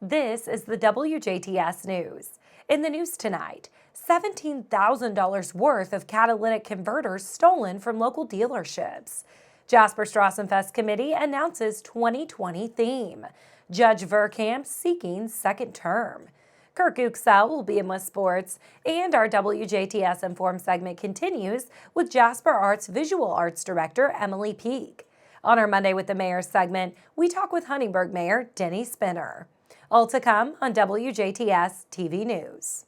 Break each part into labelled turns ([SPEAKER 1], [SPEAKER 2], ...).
[SPEAKER 1] This is the WJTS News. In the news tonight, $17,000 worth of catalytic converters stolen from local dealerships. Jasper Strassenfest Committee announces 2020 theme. Judge Verkamp seeking second term. Kirk Uxell will be in with sports, and our WJTS Informed segment continues with Jasper Arts Visual Arts Director Emily Peak. On our Monday with the Mayor segment, we talk with Huntingburg Mayor Denny Spinner. All to come on WJTS TV News.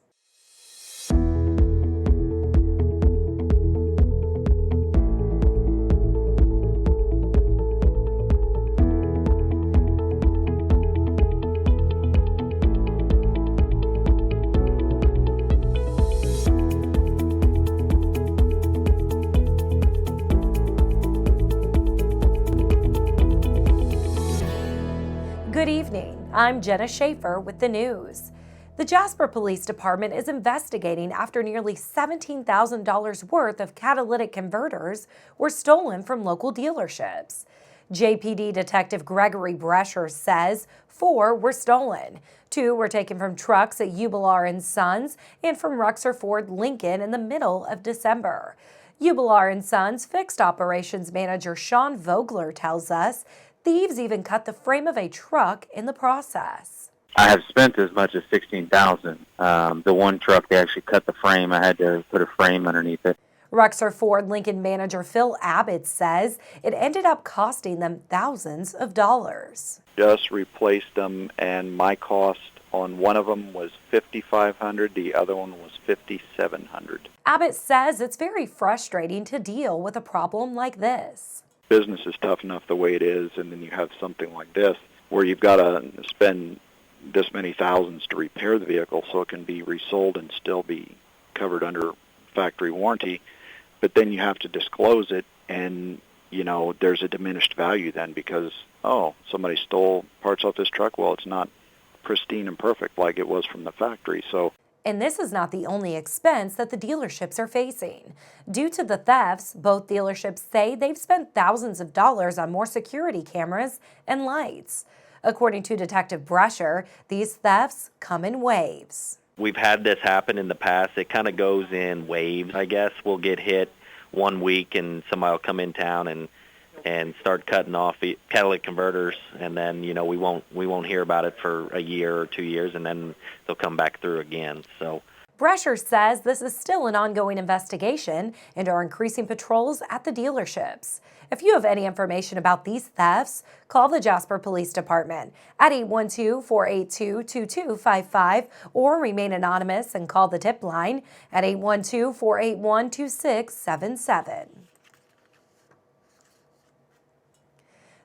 [SPEAKER 1] Good evening, I'm Jenna Schaffer with the news. The Jasper Police Department is investigating after nearly $17,000 worth of catalytic converters were stolen from local dealerships. JPD Detective Gregory Brescher says 4 were stolen. 2 were taken from trucks at Ubilar & Sons and from Ruxer Ford Lincoln in the middle of December. Ubilar & Sons fixed operations manager Sean Vogler tells us thieves even cut the frame of a truck in the process.
[SPEAKER 2] I have spent as much as $16,000. The one truck, they actually cut the frame. I had to put a frame underneath it.
[SPEAKER 1] Ruxer Ford Lincoln manager Phil Abbott says it ended up costing them thousands of dollars.
[SPEAKER 3] Just replaced them, and my cost on one of them was $5,500. The other one was $5,700.
[SPEAKER 1] Abbott says it's very frustrating to deal with a problem like this.
[SPEAKER 3] Business is tough enough the way it is, and then you have something like this where you've got to spend this many thousands to repair the vehicle so it can be resold and still be covered under factory warranty, but then you have to disclose it, and there's a diminished value then because somebody stole parts off this truck. Well, it's not pristine and perfect like it was from the factory.
[SPEAKER 1] And this is not the only expense that the dealerships are facing. Due to the thefts, both dealerships say they've spent thousands of dollars on more security cameras and lights. According to Detective Brescher, these thefts come in waves.
[SPEAKER 4] We've had this happen in the past. It kind of goes in waves, I guess. We'll get hit one week and somebody will come in town and start cutting off catalytic converters, and then we won't hear about it for a year or 2 years, and then they'll come back through again. So
[SPEAKER 1] Brescher says this is still an ongoing investigation and are increasing patrols at the dealerships. If you have any information about these thefts, call the Jasper Police Department at 812-482-2255 or remain anonymous and call the tip line at 812-481-2677.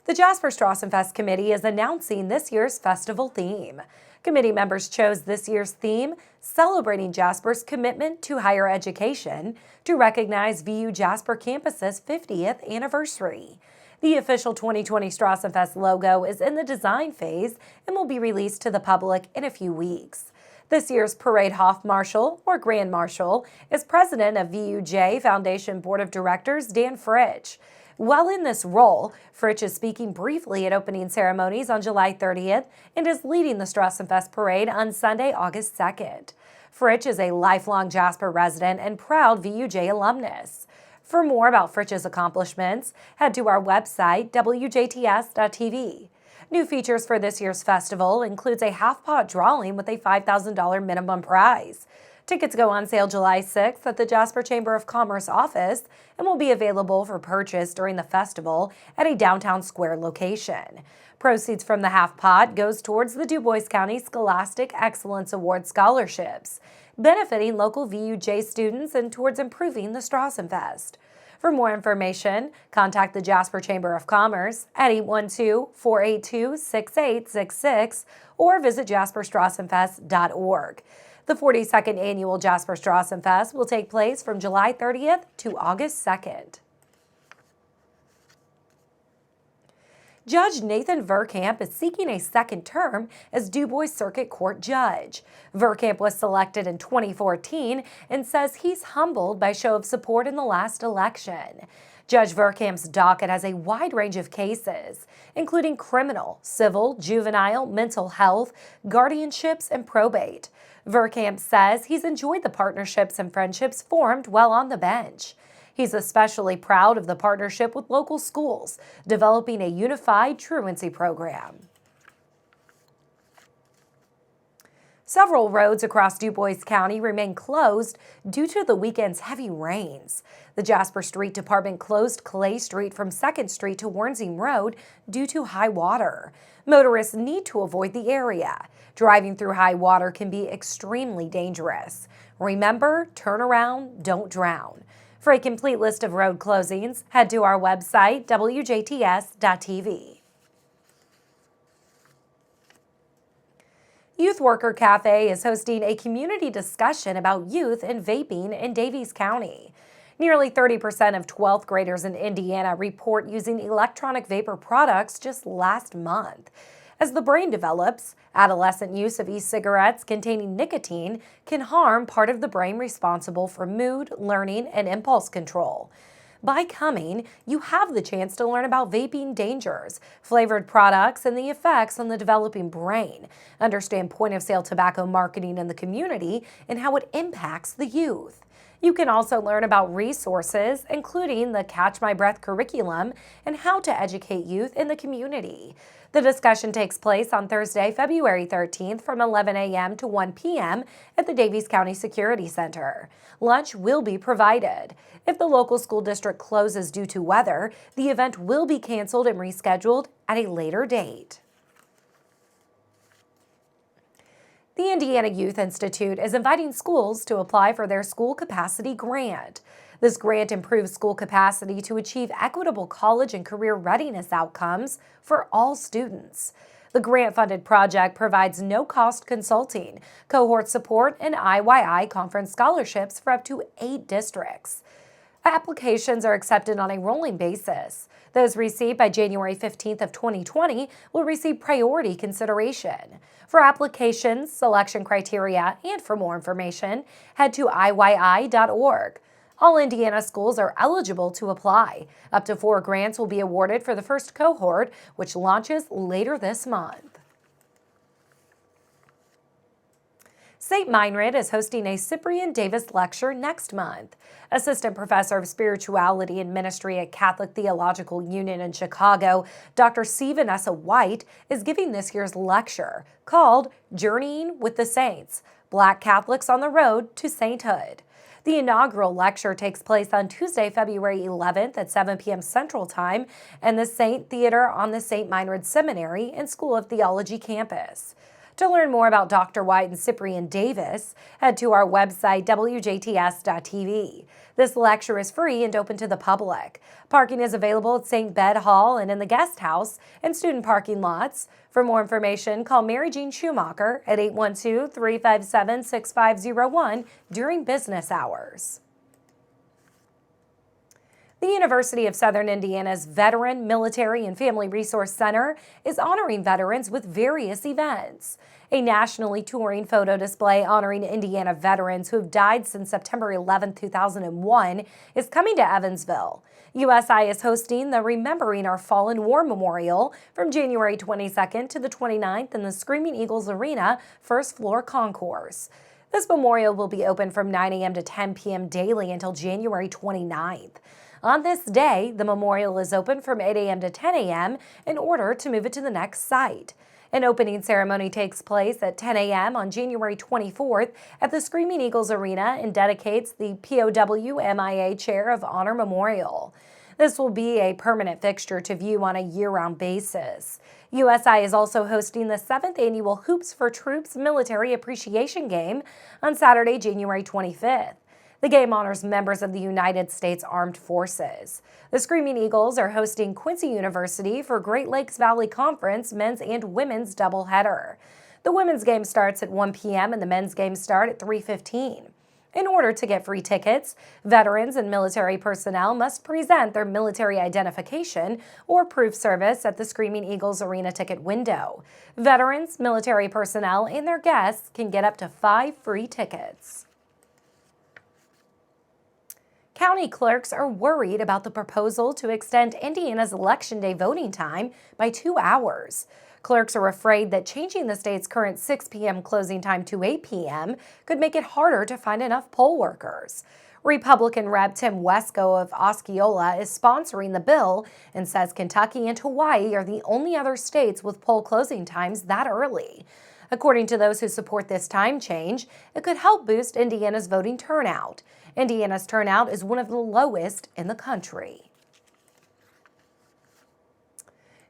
[SPEAKER 1] The Jasper Strassenfest Committee is announcing this year's festival theme. Committee members chose this year's theme, celebrating Jasper's commitment to higher education, to recognize VU Jasper campus's 50th anniversary. The official 2020 Strassenfest logo is in the design phase and will be released to the public in a few weeks. This year's Parade Hofmarschall, or Grand Marshal, is president of VUJ Foundation Board of Directors Dan Fritsch. While in this role, Fritsch is speaking briefly at opening ceremonies on July 30th and is leading the Strassenfest Parade on Sunday, August 2nd. Fritsch is a lifelong Jasper resident and proud VUJ alumnus. For more about Fritsch's accomplishments, head to our website, WJTS.tv. New features for this year's festival includes a half-pot drawing with a $5,000 minimum prize. Tickets go on sale July 6th at the Jasper Chamber of Commerce office and will be available for purchase during the festival at a downtown square location. Proceeds from the half pot goes towards the Du Bois County Scholastic Excellence Award scholarships, benefiting local VUJ students and towards improving the Strassenfest. For more information, contact the Jasper Chamber of Commerce at 812-482-6866 or visit jasperstrassenfest.org. The 42nd Annual Jasper Strassenfest will take place from July 30th to August 2nd. Judge Nathan Verkamp is seeking a second term as Du Bois Circuit Court judge. Verkamp was selected in 2014 and says he's humbled by show of support in the last election. Judge Verkamp's docket has a wide range of cases, including criminal, civil, juvenile, mental health, guardianships, and probate. Verkamp says he's enjoyed the partnerships and friendships formed while on the bench. He's especially proud of the partnership with local schools, developing a unified truancy program. Several roads across DuBois County remain closed due to the weekend's heavy rains. The Jasper Street Department closed Clay Street from 2nd Street to Warnsing Road due to high water. Motorists need to avoid the area. Driving through high water can be extremely dangerous. Remember, turn around, don't drown. For a complete list of road closings, head to our website, WJTS.tv. Youth Worker Cafe is hosting a community discussion about youth and vaping in Davies County. Nearly 30% of 12th graders in Indiana report using electronic vapor products just last month. As the brain develops, adolescent use of e-cigarettes containing nicotine can harm part of the brain responsible for mood, learning, and impulse control. By coming, you have the chance to learn about vaping dangers, flavored products, and the effects on the developing brain, understand point-of-sale tobacco marketing in the community, and how it impacts the youth. You can also learn about resources, including the Catch My Breath curriculum, and how to educate youth in the community. The discussion takes place on Thursday, February 13th from 11 a.m. to 1 p.m. at the Davies County Security Center. Lunch will be provided. If the local school district closes due to weather, the event will be canceled and rescheduled at a later date. The Indiana Youth Institute is inviting schools to apply for their school capacity grant. This grant improves school capacity to achieve equitable college and career readiness outcomes for all students. The grant-funded project provides no-cost consulting, cohort support, and IYI conference scholarships for up to 8 districts. Applications are accepted on a rolling basis. Those received by January 15th of 2020 will receive priority consideration. For applications, selection criteria, and for more information, head to IYI.org. All Indiana schools are eligible to apply. Up to 4 grants will be awarded for the first cohort, which launches later this month. St. Meinrad is hosting a Cyprian Davis Lecture next month. Assistant Professor of Spirituality and Ministry at Catholic Theological Union in Chicago, Dr. C. Vanessa White, is giving this year's lecture called Journeying with the Saints, Black Catholics on the Road to Sainthood. The inaugural lecture takes place on Tuesday, February 11th at 7 p.m. Central Time in the Saint Theater on the St. Meinrad Seminary and School of Theology campus. To learn more about Dr. White and Cyprian Davis, head to our website, WJTS.tv. This lecture is free and open to the public. Parking is available at St. Bed Hall and in the guest house and student parking lots. For more information, call Mary Jean Schumacher at 812-357-6501 during business hours. The University of Southern Indiana's Veteran, Military, and Family Resource Center is honoring veterans with various events. A nationally touring photo display honoring Indiana veterans who have died since September 11, 2001 is coming to Evansville. USI is hosting the Remembering Our Fallen War Memorial from January 22nd to the 29th in the Screaming Eagles Arena first floor concourse. This memorial will be open from 9 a.m. to 10 p.m. daily until January 29th. On this day, the memorial is open from 8 a.m. to 10 a.m. in order to move it to the next site. An opening ceremony takes place at 10 a.m. on January 24th at the Screaming Eagles Arena and dedicates the POW MIA Chair of Honor Memorial. This will be a permanent fixture to view on a year-round basis. USI is also hosting the 7th annual Hoops for Troops Military Appreciation Game on Saturday, January 25th. The game honors members of the United States Armed Forces. The Screaming Eagles are hosting Quincy University for Great Lakes Valley Conference men's and women's doubleheader. The women's game starts at 1 p.m. and the men's game start at 3:15. In order to get free tickets, veterans and military personnel must present their military identification or proof service at the Screaming Eagles Arena ticket window. Veterans, military personnel, and their guests can get up to 5 free tickets. County clerks are worried about the proposal to extend Indiana's Election Day voting time by 2 hours. Clerks are afraid that changing the state's current 6 p.m. closing time to 8 p.m. could make it harder to find enough poll workers. Republican Rep. Tim Wesco of Osceola is sponsoring the bill and says Kentucky and Hawaii are the only other states with poll closing times that early. According to those who support this time change, it could help boost Indiana's voting turnout. Indiana's turnout is one of the lowest in the country.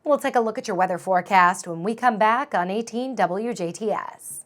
[SPEAKER 1] We'll take a look at your weather forecast when we come back on 18 WJTS.